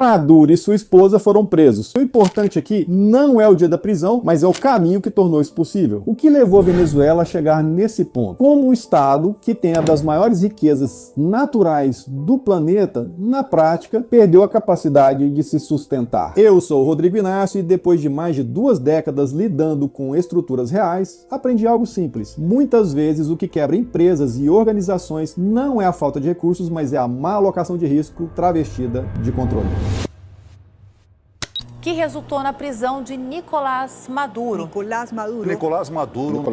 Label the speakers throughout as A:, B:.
A: Maduro e sua esposa foram presos. O importante aqui não é o dia da prisão, mas é o caminho que tornou isso possível. O que levou a Venezuela a chegar nesse ponto? Como um estado que tem uma das maiores riquezas naturais do planeta, na prática, perdeu a capacidade de se sustentar. Eu sou o Rodrigo Inácio e depois de mais de 2 décadas lidando com estruturas reais, aprendi algo simples. Muitas vezes o que quebra empresas e organizações não é a falta de recursos, mas é a má alocação de risco travestida de controle.
B: Que resultou na prisão de Nicolás Maduro.
C: Nicolás Maduro.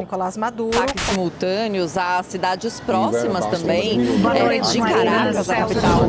D: Ataques simultâneos a cidades próximas também de Caracas, a capital.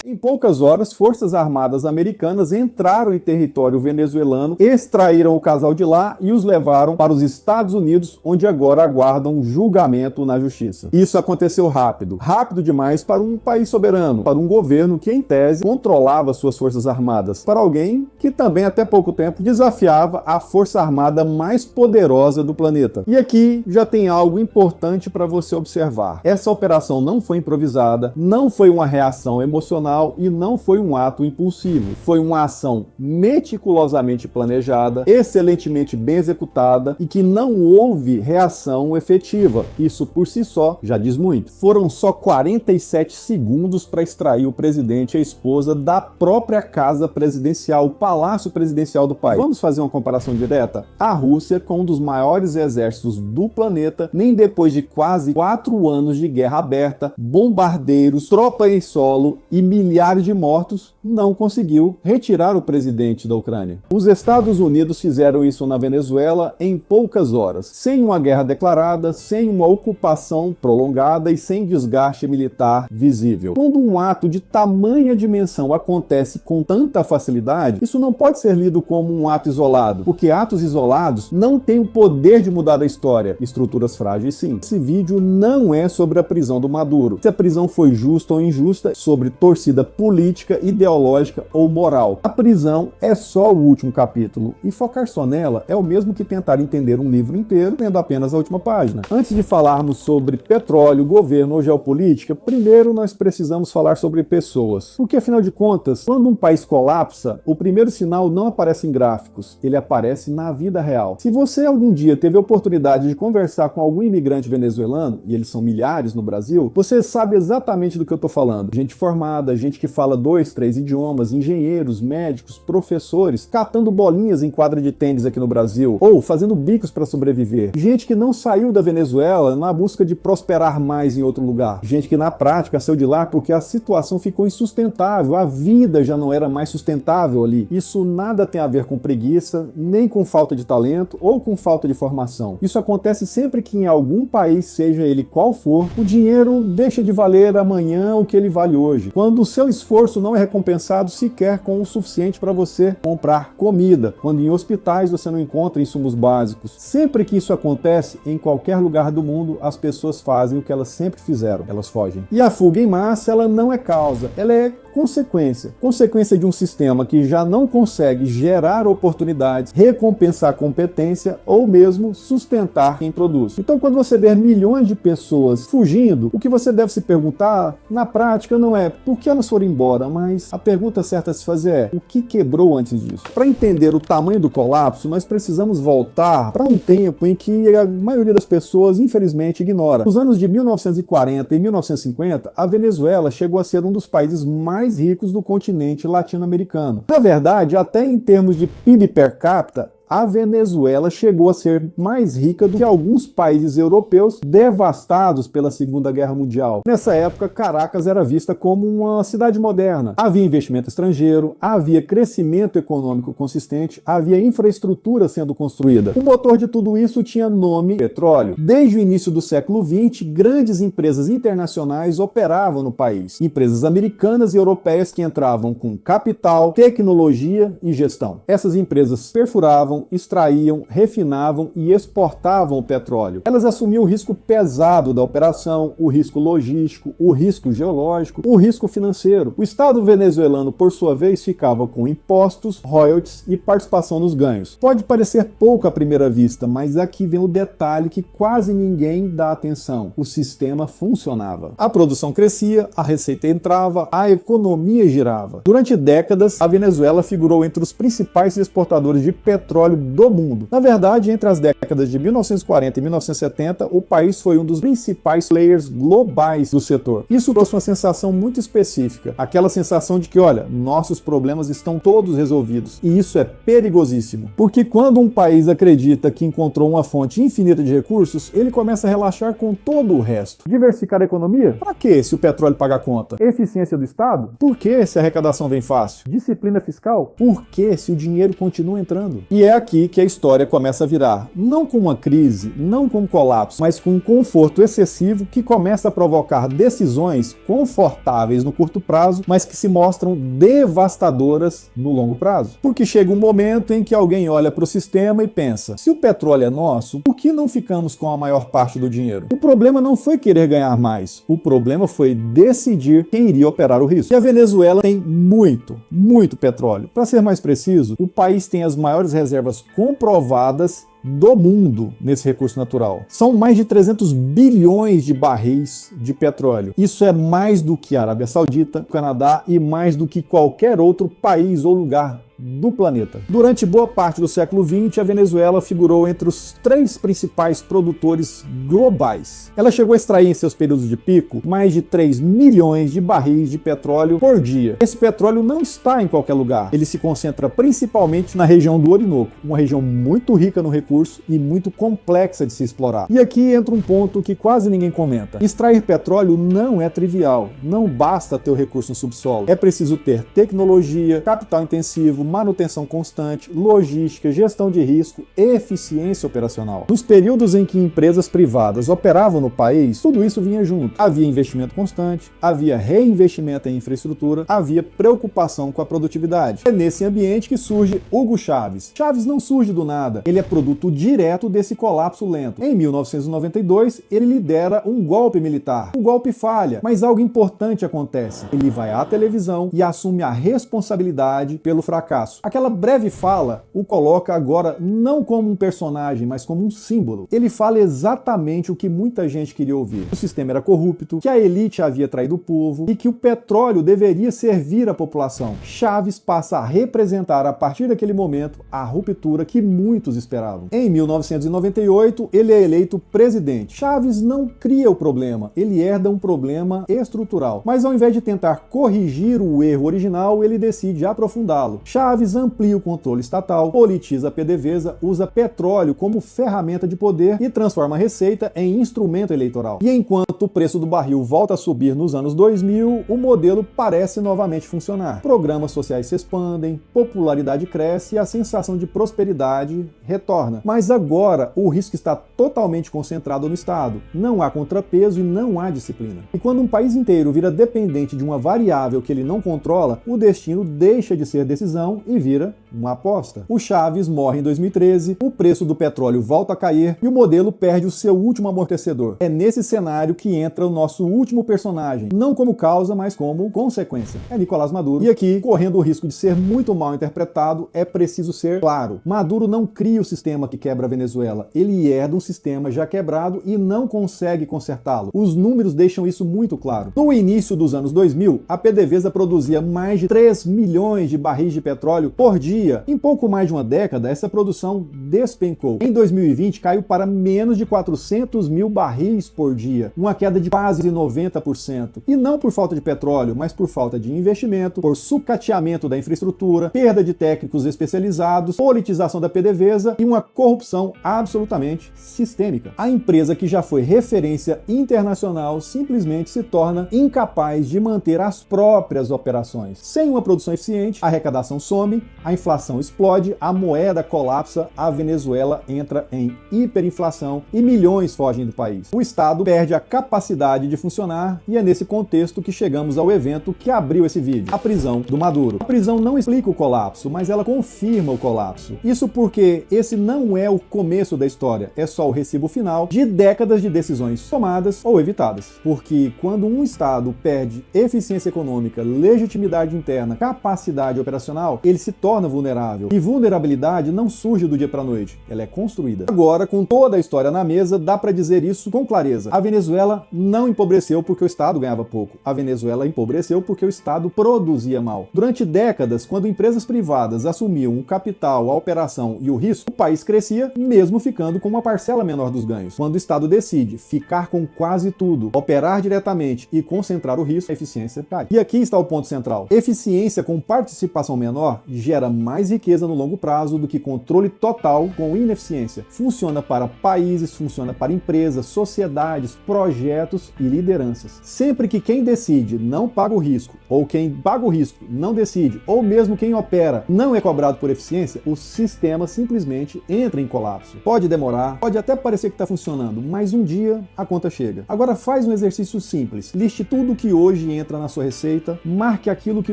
A: Em poucas horas, forças armadas americanas entraram em território venezuelano, extraíram o casal de lá e os levaram para os Estados Unidos, onde agora aguardam julgamento na justiça. Isso aconteceu rápido, rápido demais para um país soberano, para um governo que, em tese, controlava suas forças armadas, para alguém que também até pouco tempo desafiava a força armada mais poderosa do planeta. E aqui já tem algo importante para você observar. Essa operação não foi improvisada, não foi uma reação emocional, e não foi um ato impulsivo. Foi uma ação meticulosamente planejada, excelentemente bem executada e que não houve reação efetiva. Isso por si só já diz muito. Foram só 47 segundos para extrair o presidente e a esposa da própria casa presidencial, o palácio presidencial do país. Vamos fazer uma comparação direta? A Rússia, com um dos maiores exércitos do planeta, nem depois de quase 4 anos de guerra aberta, bombardeiros, tropa em solo e milhares de mortos, não conseguiu retirar o presidente da Ucrânia. Os Estados Unidos fizeram isso na Venezuela em poucas horas, sem uma guerra declarada, sem uma ocupação prolongada e sem desgaste militar visível. Quando um ato de tamanha dimensão acontece com tanta facilidade, isso não pode ser lido como um ato isolado, porque atos isolados não têm o poder de mudar a história. Estruturas frágeis, sim. Esse vídeo não é sobre a prisão do Maduro. Se a prisão foi justa ou injusta, sobre torcida política, ideológica ou moral. A prisão é só o último capítulo, e focar só nela é o mesmo que tentar entender um livro inteiro lendo apenas a última página. Antes de falarmos sobre petróleo, governo ou geopolítica, primeiro nós precisamos falar sobre pessoas. Porque afinal de contas, quando um país colapsa, o primeiro sinal não aparece em gráficos, ele aparece na vida real. Se você algum dia teve a oportunidade de conversar com algum imigrante venezuelano, e eles são milhares no Brasil, você sabe exatamente do que eu estou falando. Gente formada, gente que fala 2, 3 idiomas, engenheiros, médicos, professores, catando bolinhas em quadra de tênis aqui no Brasil, ou fazendo bicos para sobreviver. Gente que não saiu da Venezuela na busca de prosperar mais em outro lugar. Gente que na prática saiu de lá porque a situação ficou insustentável, a vida já não era mais sustentável ali. Isso nada tem a ver com preguiça, nem com falta de talento ou com falta de formação. Isso acontece sempre que em algum país, seja ele qual for, o dinheiro deixa de valer amanhã o que ele vale hoje. Quando o seu esforço não é recompensado sequer com o suficiente para você comprar comida, quando em hospitais você não encontra insumos básicos. Sempre que isso acontece, em qualquer lugar do mundo, as pessoas fazem o que elas sempre fizeram, elas fogem. E a fuga em massa, ela não é causa, ela é consequência. Consequência de um sistema que já não consegue gerar oportunidades, recompensar competência ou mesmo sustentar quem produz. Então, quando você ver milhões de pessoas fugindo, o que você deve se perguntar, na prática, não é por que elas foram embora, mas a pergunta certa a se fazer é o que quebrou antes disso? Para entender o tamanho do colapso, nós precisamos voltar para um tempo em que a maioria das pessoas, infelizmente, ignora. Nos anos de 1940 e 1950, a Venezuela chegou a ser um dos países mais ricos do continente latino-americano. Na verdade, até em termos de PIB per capita, a Venezuela chegou a ser mais rica do que alguns países europeus devastados pela Segunda Guerra Mundial. Nessa época, Caracas era vista como uma cidade moderna. Havia investimento estrangeiro, havia crescimento econômico consistente, havia infraestrutura sendo construída. O motor de tudo isso tinha nome petróleo. Desde o início do século XX, grandes empresas internacionais operavam no país. Empresas americanas e europeias que entravam com capital, tecnologia e gestão. Essas empresas perfuravam, mineravam, extraíam, refinavam e exportavam o petróleo. Elas assumiam o risco pesado da operação, o risco logístico, o risco geológico, o risco financeiro. O Estado venezuelano, por sua vez, ficava com impostos, royalties e participação nos ganhos. Pode parecer pouco à primeira vista, mas aqui vem o detalhe que quase ninguém dá atenção. O sistema funcionava. A produção crescia, a receita entrava, a economia girava. Durante décadas, a Venezuela figurou entre os principais exportadores de petróleo do mundo. Na verdade, entre as décadas de 1940 e 1970, o país foi um dos principais players globais do setor. Isso trouxe uma sensação muito específica, aquela sensação de que, olha, nossos problemas estão todos resolvidos. E isso é perigosíssimo, porque quando um país acredita que encontrou uma fonte infinita de recursos, ele começa a relaxar com todo o resto. Diversificar a economia? Para que se o petróleo paga a conta? Eficiência do Estado? Por que se a arrecadação vem fácil? Disciplina fiscal? Por que se o dinheiro continua entrando? E é aqui que a história começa a virar. Não com uma crise, não com um colapso, mas com um conforto excessivo que começa a provocar decisões confortáveis no curto prazo, mas que se mostram devastadoras no longo prazo. Porque chega um momento em que alguém olha para o sistema e pensa, se o petróleo é nosso, por que não ficamos com a maior parte do dinheiro? O problema não foi querer ganhar mais, o problema foi decidir quem iria operar o risco. E a Venezuela tem muito petróleo. Para ser mais preciso, o país tem as maiores reservas comprovadas do mundo nesse recurso natural. São mais de 300 bilhões de barris de petróleo. Isso é mais do que a Arábia Saudita, o Canadá e mais do que qualquer outro país ou lugar do planeta. Durante boa parte do século XX, a Venezuela figurou entre os 3 principais produtores globais. Ela chegou a extrair em seus períodos de pico mais de 3 milhões de barris de petróleo por dia. Esse petróleo não está em qualquer lugar. Ele se concentra principalmente na região do Orinoco, uma região muito rica no recurso e muito complexa de se explorar. E aqui entra um ponto que quase ninguém comenta. Extrair petróleo não é trivial. Não basta ter o recurso no subsolo. É preciso ter tecnologia, capital intensivo, manutenção constante, logística, gestão de risco e eficiência operacional. Nos períodos em que empresas privadas operavam no país, tudo isso vinha junto. Havia investimento constante, havia reinvestimento em infraestrutura, havia preocupação com a produtividade. É nesse ambiente que surge Hugo Chávez. Chávez não surge do nada, ele é produto direto desse colapso lento. Em 1992, ele lidera um golpe militar. O golpe falha, mas algo importante acontece. Ele vai à televisão e assume a responsabilidade pelo fracasso. Aquela breve fala o coloca agora não como um personagem, mas como um símbolo. Ele fala exatamente o que muita gente queria ouvir. O sistema era corrupto, que a elite havia traído o povo e que o petróleo deveria servir à população. Chávez passa a representar, a partir daquele momento, a ruptura que muitos esperavam. Em 1998, ele é eleito presidente. Chávez não cria o problema, ele herda um problema estrutural. Mas ao invés de tentar corrigir o erro original, ele decide aprofundá-lo. Chávez amplia o controle estatal, politiza a PDVSA, usa petróleo como ferramenta de poder e transforma a receita em instrumento eleitoral. E enquanto o preço do barril volta a subir nos anos 2000, o modelo parece novamente funcionar. Programas sociais se expandem, popularidade cresce e a sensação de prosperidade retorna. Mas agora o risco está totalmente concentrado no Estado. Não há contrapeso e não há disciplina. E quando um país inteiro vira dependente de uma variável que ele não controla, o destino deixa de ser decisão e vira uma aposta. O Chávez morre em 2013, o preço do petróleo volta a cair e o modelo perde o seu último amortecedor. É nesse cenário que entra o nosso último personagem, não como causa, mas como consequência. É Nicolás Maduro. E aqui, correndo o risco de ser muito mal interpretado, é preciso ser claro. Maduro não cria o sistema que quebra a Venezuela. Ele herda um sistema já quebrado e não consegue consertá-lo. Os números deixam isso muito claro. No início dos anos 2000, a PDVSA produzia mais de 3 milhões de barris de petróleo por dia. Em pouco mais de uma década, essa produção despencou. Em 2020, caiu para menos de 400 mil barris por dia, uma queda de quase 90%. E não por falta de petróleo, mas por falta de investimento, por sucateamento da infraestrutura, perda de técnicos especializados, politização da PDVSA e uma corrupção absolutamente sistêmica. A empresa que já foi referência internacional simplesmente se torna incapaz de manter as próprias operações. Sem uma produção eficiente, a arrecadação some, a inflação explode, a moeda colapsa, a Venezuela entra em hiperinflação e milhões fogem do país. O Estado perde a capacidade de funcionar e é nesse contexto que chegamos ao evento que abriu esse vídeo, a prisão do Maduro. A prisão não explica o colapso, mas ela confirma o colapso. Isso porque esse não é o começo da história, é só o recibo final de décadas de decisões tomadas ou evitadas. Porque quando um Estado perde eficiência econômica, legitimidade interna, capacidade operacional, ele se torna vulnerável. E vulnerabilidade não surge do dia para a noite, ela é construída. Agora, com toda a história na mesa, dá para dizer isso com clareza. A Venezuela não empobreceu porque o Estado ganhava pouco. A Venezuela empobreceu porque o Estado produzia mal. Durante décadas, quando empresas privadas assumiam o capital, a operação e o risco, o país crescia, mesmo ficando com uma parcela menor dos ganhos. Quando o Estado decide ficar com quase tudo, operar diretamente e concentrar o risco, a eficiência cai. E aqui está o ponto central. Eficiência com participação menor gera mais riqueza no longo prazo do que controle total com ineficiência. Funciona para países, funciona para empresas, sociedades, projetos e lideranças. Sempre que quem decide não paga o risco, ou quem paga o risco não decide, ou mesmo quem opera não é cobrado por eficiência, o sistema simplesmente entra em colapso. Pode demorar, pode até parecer que está funcionando, mas um dia a conta chega. Agora faz um exercício simples. Liste tudo que hoje entra na sua receita, marque aquilo que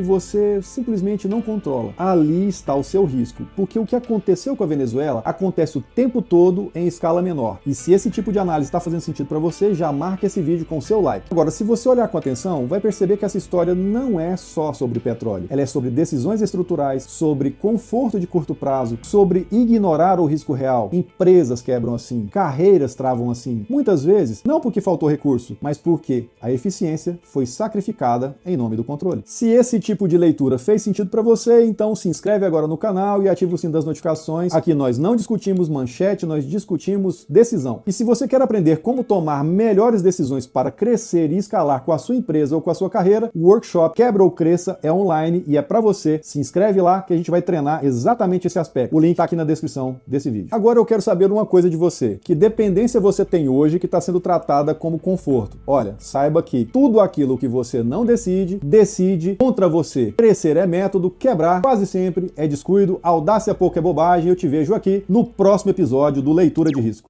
A: você simplesmente não controla. Ali está o seu risco, porque o que aconteceu com a Venezuela acontece o tempo todo em escala menor. E se esse tipo de análise está fazendo sentido para você, já marque esse vídeo com o seu like. Agora, se você olhar com atenção, vai perceber que essa história não é só sobre petróleo. Ela é sobre decisões estruturais, sobre conforto de curto prazo, sobre ignorar o risco real. Empresas quebram assim, carreiras travam assim. Muitas vezes, não porque faltou recurso, mas porque a eficiência foi sacrificada em nome do controle. Se esse tipo de leitura fez sentido para você, então se inscreve agora no canal e ativa o sino das notificações. Aqui nós não discutimos manchete, nós discutimos decisão. E se você quer aprender como tomar melhores decisões para crescer e escalar com a sua empresa ou com a sua carreira, o workshop Quebra ou Cresça é online e é para você. Se inscreve lá que a gente vai treinar exatamente esse aspecto. O link está aqui na descrição desse vídeo. Agora eu quero saber uma coisa de você. Que dependência você tem hoje que está sendo tratada como conforto? Olha, saiba que tudo aquilo que você não decide contra você. Crescer é método, quebrar quase sempre é descuido, audácia pouco é bobagem. Eu te vejo aqui no próximo episódio do Leitura de Risco.